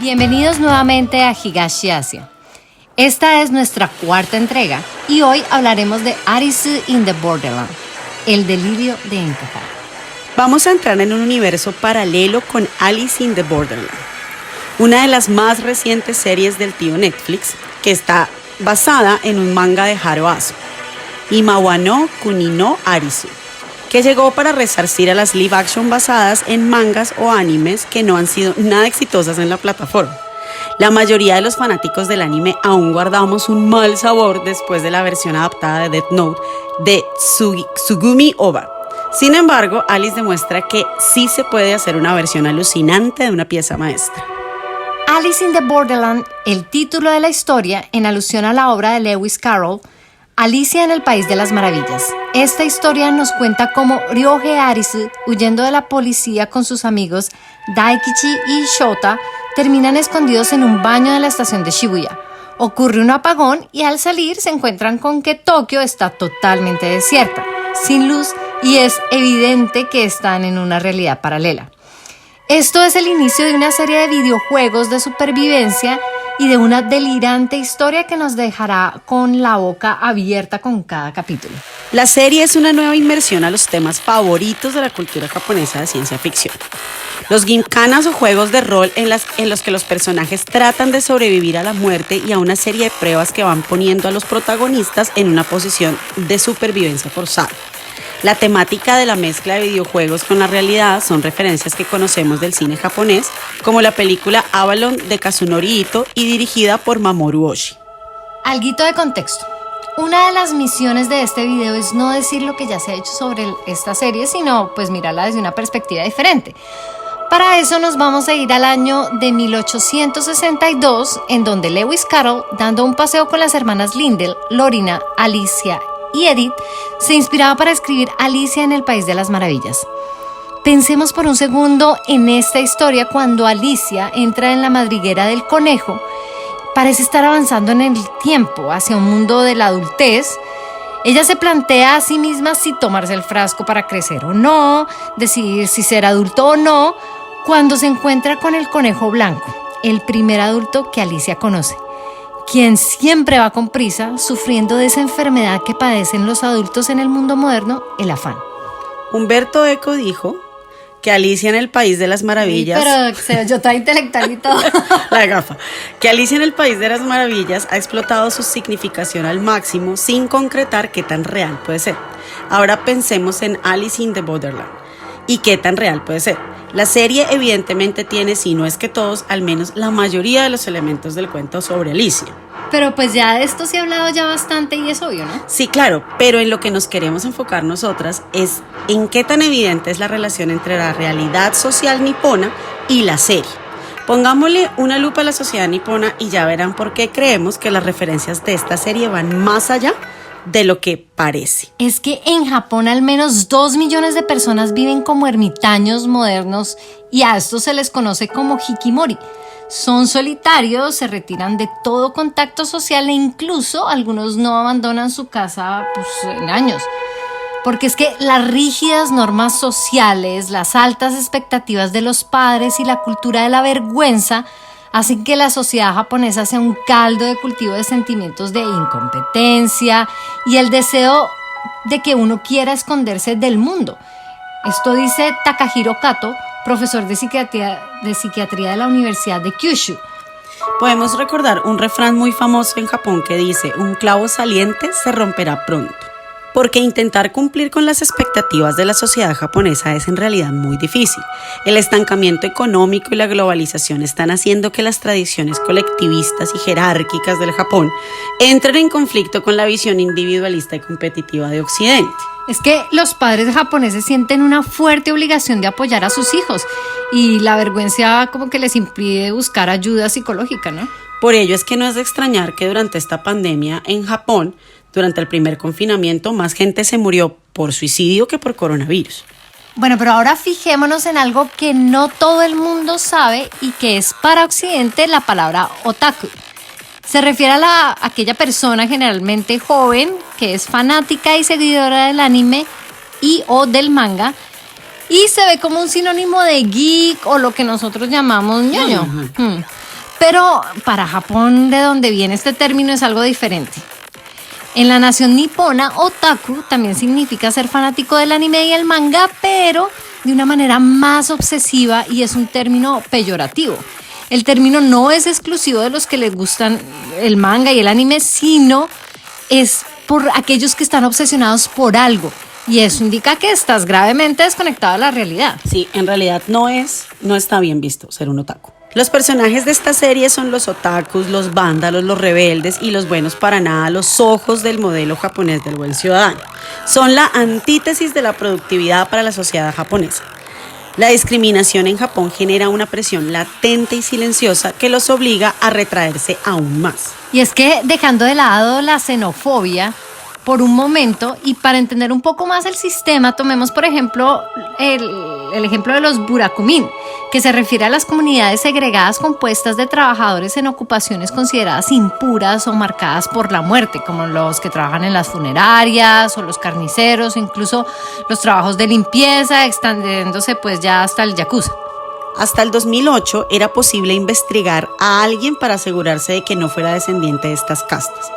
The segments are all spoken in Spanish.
Bienvenidos nuevamente a Higashi Asia. Esta es nuestra cuarta entrega y hoy hablaremos de Alice in the Borderland, el delirio de encajar. Vamos a entrar en un universo paralelo con Alice in the Borderland, una de las más recientes series del tío Netflix que está basada en un manga de Haro Aso, Imawa no Kuni no Arisu, que llegó para resarcir a las live action basadas en mangas o animes que no han sido nada exitosas en la plataforma. La mayoría de los fanáticos del anime aún guardamos un mal sabor después de la versión adaptada de Death Note de Tsugumi Ohba. Sin embargo, Alice demuestra que sí se puede hacer una versión alucinante de una pieza maestra. Alice in the Borderland, el título de la historia, en alusión a la obra de Lewis Carroll, Alicia en el País de las Maravillas. Esta historia nos cuenta cómo Ryohei Arisu, huyendo de la policía con sus amigos Daikichi y Shota, terminan escondidos en un baño de la estación de Shibuya. Ocurre un apagón y al salir se encuentran con que Tokio está totalmente desierta, sin luz, y es evidente que están en una realidad paralela. Esto es el inicio de una serie de videojuegos de supervivencia y de una delirante historia que nos dejará con la boca abierta con cada capítulo. La serie es una nueva inmersión a los temas favoritos de la cultura japonesa de ciencia ficción. Los gimkanas o juegos de rol en los que los personajes tratan de sobrevivir a la muerte y a una serie de pruebas que van poniendo a los protagonistas en una posición de supervivencia forzada. La temática de la mezcla de videojuegos con la realidad son referencias que conocemos del cine japonés, como la película Avalon de Kazunori Ito y dirigida por Mamoru Oshii. Alguito de contexto. Una de las misiones de este video es no decir lo que ya se ha hecho sobre esta serie, sino pues mirarla desde una perspectiva diferente. Para eso nos vamos a ir al año de 1862, en donde Lewis Carroll, dando un paseo con las hermanas Lindell, Lorina, Alicia y Edith, se inspiraba para escribir Alicia en el País de las Maravillas. Pensemos por un segundo en esta historia cuando Alicia entra en la madriguera del conejo. Parece estar avanzando en el tiempo hacia un mundo de la adultez. Ella se plantea a sí misma si tomarse el frasco para crecer o no, decidir si ser adulto o no, cuando se encuentra con el conejo blanco, el primer adulto que Alicia conoce, quien siempre va con prisa, sufriendo de esa enfermedad que padecen los adultos en el mundo moderno, el afán. Humberto Eco dijo que Alicia en el País de las Maravillas... Pero yo estoy intelectual y todo. La gafa. Que Alicia en el País de las Maravillas ha explotado su significación al máximo sin concretar qué tan real puede ser. Ahora pensemos en Alice in the Borderland. ¿Y qué tan real puede ser? La serie evidentemente tiene, si no es que todos, al menos la mayoría de los elementos del cuento sobre Alicia. Pero pues ya de esto se ha hablado ya bastante y es obvio, ¿no? Sí, claro, pero en lo que nos queremos enfocar nosotras es en qué tan evidente es la relación entre la realidad social nipona y la serie. Pongámosle una lupa a la sociedad nipona y ya verán por qué creemos que las referencias de esta serie van más allá de lo que parece. Es que en Japón al menos 2 millones de personas viven como ermitaños modernos y a estos se les conoce como hikimori. Son solitarios, se retiran de todo contacto social e incluso algunos no abandonan su casa en años. Porque es que las rígidas normas sociales, las altas expectativas de los padres y la cultura de la vergüenza hacen que la sociedad japonesa sea un caldo de cultivo de sentimientos de incompetencia y el deseo de que uno quiera esconderse del mundo. Esto dice Takahiro Kato, profesor de psiquiatría de la Universidad de Kyushu. Podemos recordar un refrán muy famoso en Japón que dice: un clavo saliente se romperá pronto. Porque intentar cumplir con las expectativas de la sociedad japonesa es en realidad muy difícil. El estancamiento económico y la globalización están haciendo que las tradiciones colectivistas y jerárquicas del Japón entren en conflicto con la visión individualista y competitiva de Occidente. Es que los padres japoneses sienten una fuerte obligación de apoyar a sus hijos y la vergüenza como que les impide buscar ayuda psicológica, ¿no? Por ello es que no es de extrañar que durante esta pandemia en Japón, durante el primer confinamiento, más gente se murió por suicidio que por coronavirus. Bueno, pero ahora fijémonos en algo que no todo el mundo sabe y que es para Occidente la palabra otaku. Se refiere a aquella persona generalmente joven que es fanática y seguidora del anime y o del manga y se ve como un sinónimo de geek o lo que nosotros llamamos ñoño. Pero para Japón, de donde viene este término, es algo diferente. En la nación nipona, otaku también significa ser fanático del anime y el manga, pero de una manera más obsesiva, y es un término peyorativo. El término no es exclusivo de los que les gustan el manga y el anime, sino es por aquellos que están obsesionados por algo. Y eso indica que estás gravemente desconectado de la realidad. Sí, en realidad no está bien visto ser un otaku. Los personajes de esta serie son los otakus, los vándalos, los rebeldes y los buenos para nada, los ojos del modelo japonés del buen ciudadano. Son la antítesis de la productividad para la sociedad japonesa. La discriminación en Japón genera una presión latente y silenciosa que los obliga a retraerse aún más. Y es que, dejando de lado la xenofobia por un momento, y para entender un poco más el sistema, tomemos por ejemplo el ejemplo de los burakumin, que se refiere a las comunidades segregadas compuestas de trabajadores en ocupaciones consideradas impuras o marcadas por la muerte, como los que trabajan en las funerarias o los carniceros, incluso los trabajos de limpieza, extendiéndose pues ya hasta el yakuza. Hasta el 2008 era posible investigar a alguien para asegurarse de que no fuera descendiente de estas castas,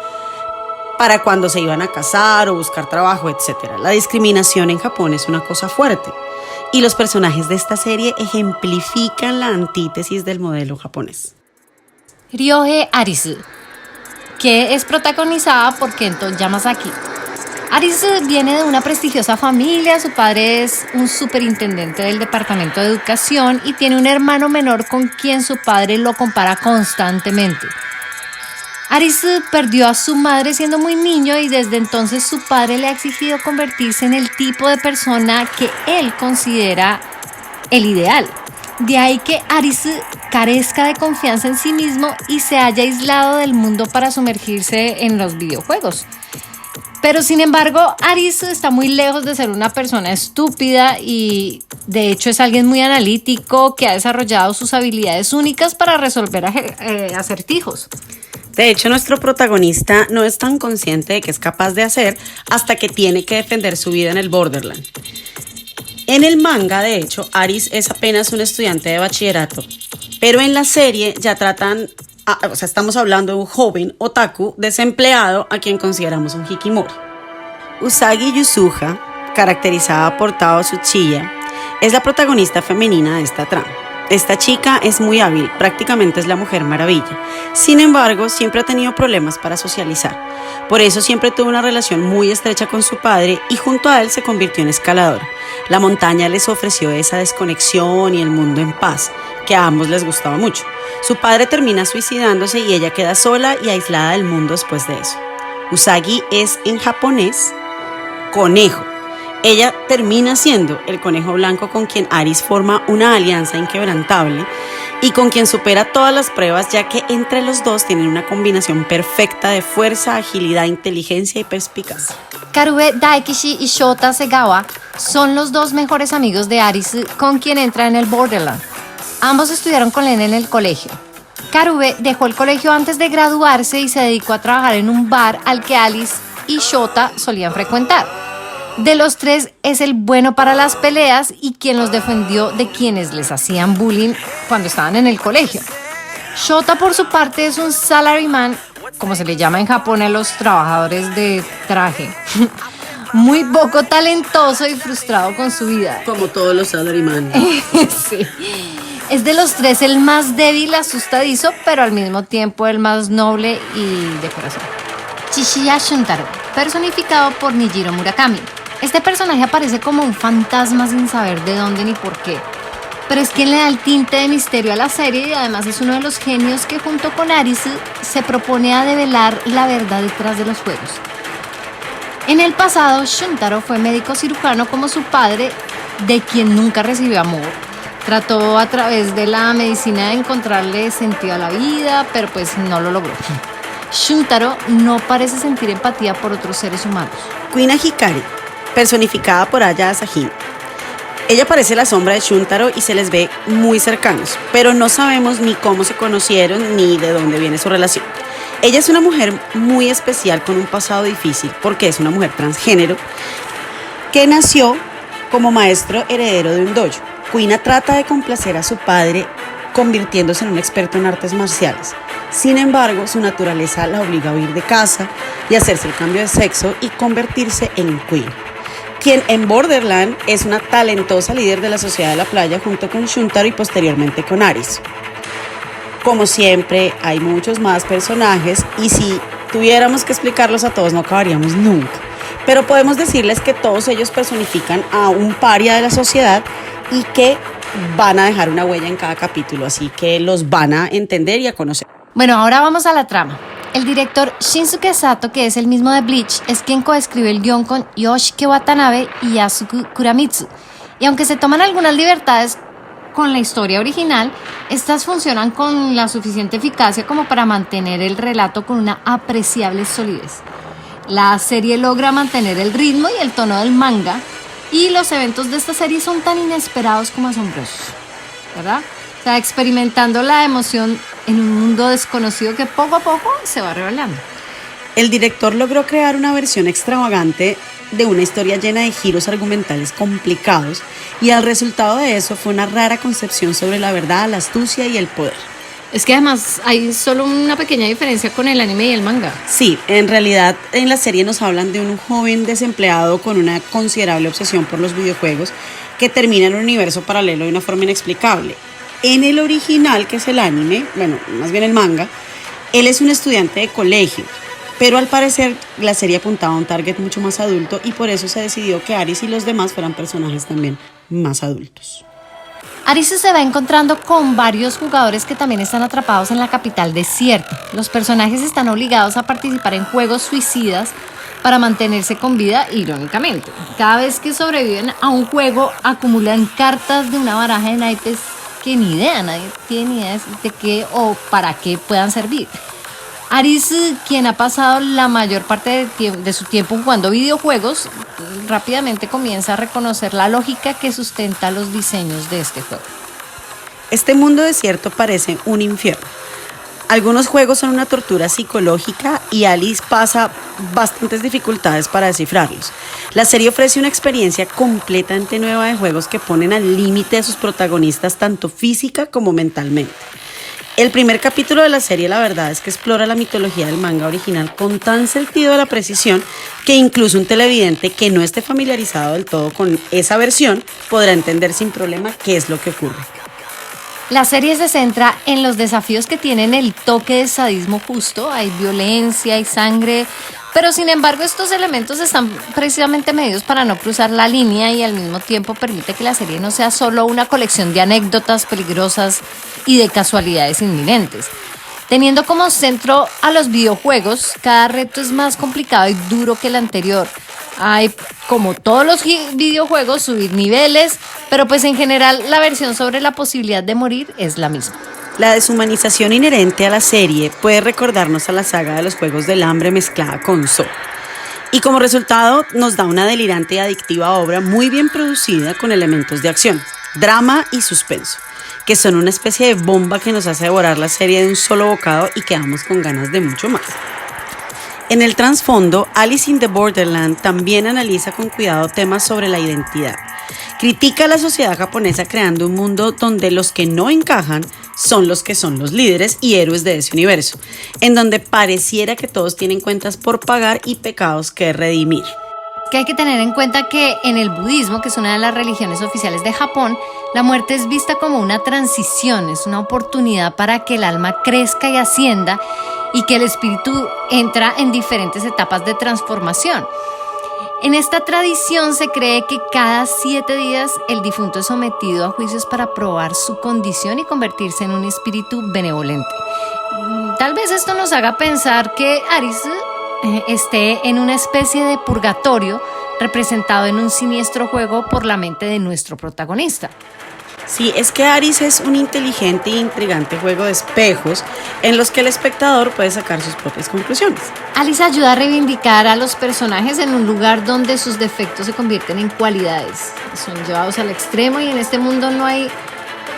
para cuando se iban a casar o buscar trabajo, etc. La discriminación en Japón es una cosa fuerte, y los personajes de esta serie ejemplifican la antítesis del modelo japonés. Ryohei Arisu, que es protagonizada por Kento Yamasaki. Arisu viene de una prestigiosa familia, su padre es un superintendente del departamento de educación y tiene un hermano menor con quien su padre lo compara constantemente. Arisu perdió a su madre siendo muy niño y desde entonces su padre le ha exigido convertirse en el tipo de persona que él considera el ideal. De ahí que Arisu carezca de confianza en sí mismo y se haya aislado del mundo para sumergirse en los videojuegos. Pero sin embargo, Arisu está muy lejos de ser una persona estúpida y de hecho es alguien muy analítico que ha desarrollado sus habilidades únicas para resolver acertijos. De hecho, nuestro protagonista no es tan consciente de qué es capaz de hacer hasta que tiene que defender su vida en el Borderland. En el manga, de hecho, Aris es apenas un estudiante de bachillerato, pero en la serie ya estamos hablando de un joven otaku desempleado a quien consideramos un hikimori. Usagi Yusuha, caracterizada por Tao Tsuchiya, es la protagonista femenina de esta trama. Esta chica es muy hábil, prácticamente es la Mujer Maravilla. Sin embargo, siempre ha tenido problemas para socializar. Por eso siempre tuvo una relación muy estrecha con su padre y junto a él se convirtió en escaladora. La montaña les ofreció esa desconexión y el mundo en paz, que a ambos les gustaba mucho. Su padre termina suicidándose y ella queda sola y aislada del mundo después de eso. Usagi es en japonés conejo. Ella termina siendo el conejo blanco con quien Aris forma una alianza inquebrantable y con quien supera todas las pruebas, ya que entre los dos tienen una combinación perfecta de fuerza, agilidad, inteligencia y perspicacia. Karube Daikishi y Shota Segawa son los dos mejores amigos de Aris con quien entra en el Borderland. Ambos estudiaron con él en el colegio. Karube dejó el colegio antes de graduarse y se dedicó a trabajar en un bar al que Alice y Shota solían frecuentar. De los tres es el bueno para las peleas y quien los defendió de quienes les hacían bullying cuando estaban en el colegio. Shota, por su parte, es un salaryman, como se le llama en Japón a los trabajadores de traje, muy poco talentoso y frustrado con su vida. Como todos los salaryman. Sí. Es de los tres el más débil, asustadizo, pero al mismo tiempo el más noble y de corazón. Chishiya Shuntaro, personificado por Nijiro Murakami. Este personaje aparece como un fantasma sin saber de dónde ni por qué, pero es quien le da el tinte de misterio a la serie y además es uno de los genios que junto con Arisu se propone a develar la verdad detrás de los juegos. En el pasado, Shuntaro fue médico cirujano como su padre, de quien nunca recibió amor. Trató a través de la medicina de encontrarle sentido a la vida, pero pues no lo logró. Shuntaro no parece sentir empatía por otros seres humanos. Kuina Hikari, personificada por Aya Asahino. Ella parece la sombra de Shuntaro y se les ve muy cercanos, pero no sabemos ni cómo se conocieron ni de dónde viene su relación. Ella es una mujer muy especial con un pasado difícil porque es una mujer transgénero que nació como maestro heredero de un dojo. Kuina trata de complacer a su padre convirtiéndose en un experto en artes marciales. Sin embargo, su naturaleza la obliga a huir de casa y hacerse el cambio de sexo y convertirse en Queen, quien en Borderland es una talentosa líder de la sociedad de la playa junto con Shuntaro y posteriormente con Aris. Como siempre, hay muchos más personajes y si tuviéramos que explicarlos a todos no acabaríamos nunca. Pero podemos decirles que todos ellos personifican a un paria de la sociedad y que van a dejar una huella en cada capítulo, así que los van a entender y a conocer. Bueno, ahora vamos a la trama. El director Shinsuke Sato, que es el mismo de Bleach, es quien coescribe el guión con Yoshiki Watanabe y Yasuku Kuramitsu. Y aunque se toman algunas libertades con la historia original, estas funcionan con la suficiente eficacia como para mantener el relato con una apreciable solidez. La serie logra mantener el ritmo y el tono del manga, y los eventos de esta serie son tan inesperados como asombrosos, ¿verdad? O sea, experimentando la emoción en un mundo desconocido que poco a poco se va revelando. El director logró crear una versión extravagante de una historia llena de giros argumentales complicados y el resultado de eso fue una rara concepción sobre la verdad, la astucia y el poder. Es que además hay solo una pequeña diferencia con el anime y el manga. Sí, en realidad en la serie nos hablan de un joven desempleado con una considerable obsesión por los videojuegos que termina en un universo paralelo de una forma inexplicable. En el original, que es el anime, bueno, más bien el manga, él es un estudiante de colegio, pero al parecer la serie apuntaba a un target mucho más adulto y por eso se decidió que Aris y los demás fueran personajes también más adultos. Aris se va encontrando con varios jugadores que también están atrapados en la capital desierta. Los personajes están obligados a participar en juegos suicidas para mantenerse con vida, irónicamente. Cada vez que sobreviven a un juego, acumulan cartas de una baraja de naipes que ni idea, nadie tiene ni idea de qué o para qué puedan servir. Aris, quien ha pasado la mayor parte de su tiempo jugando videojuegos, rápidamente comienza a reconocer la lógica que sustenta los diseños de este juego. Este mundo desierto parece un infierno. Algunos juegos son una tortura psicológica y Alice pasa bastantes dificultades para descifrarlos. La serie ofrece una experiencia completamente nueva de juegos que ponen al límite a sus protagonistas tanto física como mentalmente. El primer capítulo de la serie, la verdad, es que explora la mitología del manga original con tan sentido de la precisión que incluso un televidente que no esté familiarizado del todo con esa versión podrá entender sin problema qué es lo que ocurre. La serie se centra en los desafíos que tienen el toque de sadismo justo. Hay violencia, hay sangre, pero sin embargo estos elementos están precisamente medidos para no cruzar la línea y al mismo tiempo permite que la serie no sea solo una colección de anécdotas peligrosas y de casualidades inminentes. Teniendo como centro a los videojuegos, cada reto es más complicado y duro que el anterior. Hay, como todos los videojuegos, subir niveles, pero pues en general la versión sobre la posibilidad de morir es la misma. La deshumanización inherente a la serie puede recordarnos a la saga de los Juegos del Hambre mezclada con Saw. Y como resultado nos da una delirante y adictiva obra muy bien producida con elementos de acción, drama y suspenso, que son una especie de bomba que nos hace devorar la serie de un solo bocado y quedamos con ganas de mucho más. En el trasfondo, Alice in the Borderland también analiza con cuidado temas sobre la identidad. Critica a la sociedad japonesa creando un mundo donde los que no encajan son los líderes y héroes de ese universo, en donde pareciera que todos tienen cuentas por pagar y pecados que redimir. Que hay que tener en cuenta que en el budismo, que es una de las religiones oficiales de Japón, la muerte es vista como una transición, es una oportunidad para que el alma crezca y ascienda y que el espíritu entra en diferentes etapas de transformación. En esta tradición se cree que cada 7 días el difunto es sometido a juicios para probar su condición y convertirse en un espíritu benevolente. Tal vez esto nos haga pensar que Aris esté en una especie de purgatorio representado en un siniestro juego por la mente de nuestro protagonista. Sí, es que Aris es un inteligente e intrigante juego de espejos en los que el espectador puede sacar sus propias conclusiones. Alice ayuda a reivindicar a los personajes en un lugar donde sus defectos se convierten en cualidades. Son llevados al extremo y en este mundo no hay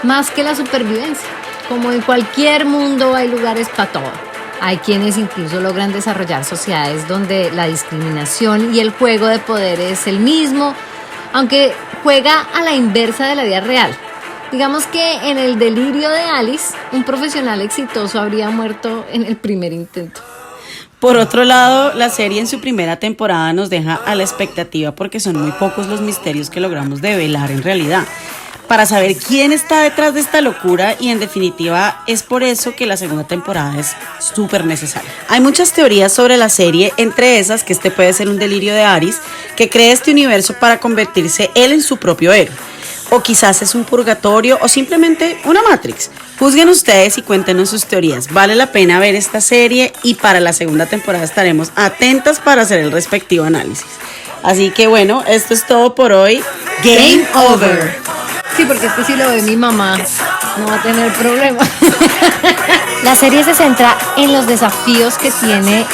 más que la supervivencia. Como en cualquier mundo hay lugares para todo. Hay quienes incluso logran desarrollar sociedades donde la discriminación y el juego de poder es el mismo, aunque juega a la inversa de la vida real. Digamos que en el delirio de Alice, un profesional exitoso habría muerto en el primer intento. Por otro lado, la serie en su primera temporada nos deja a la expectativa porque son muy pocos los misterios que logramos develar en realidad, para saber quién está detrás de esta locura, y en definitiva es por eso que la segunda temporada es súper necesaria. Hay muchas teorías sobre la serie, entre esas que este puede ser un delirio de Aris, que crea este universo para convertirse él en su propio héroe. O quizás es un purgatorio o simplemente una Matrix. Juzguen ustedes y cuéntenos sus teorías. Vale la pena ver esta serie y para la segunda temporada estaremos atentas para hacer el respectivo análisis. Así que bueno, esto es todo por hoy. Game over. Sí, porque este sí lo ve mi mamá, no va a tener problema. La serie se centra en los desafíos que tiene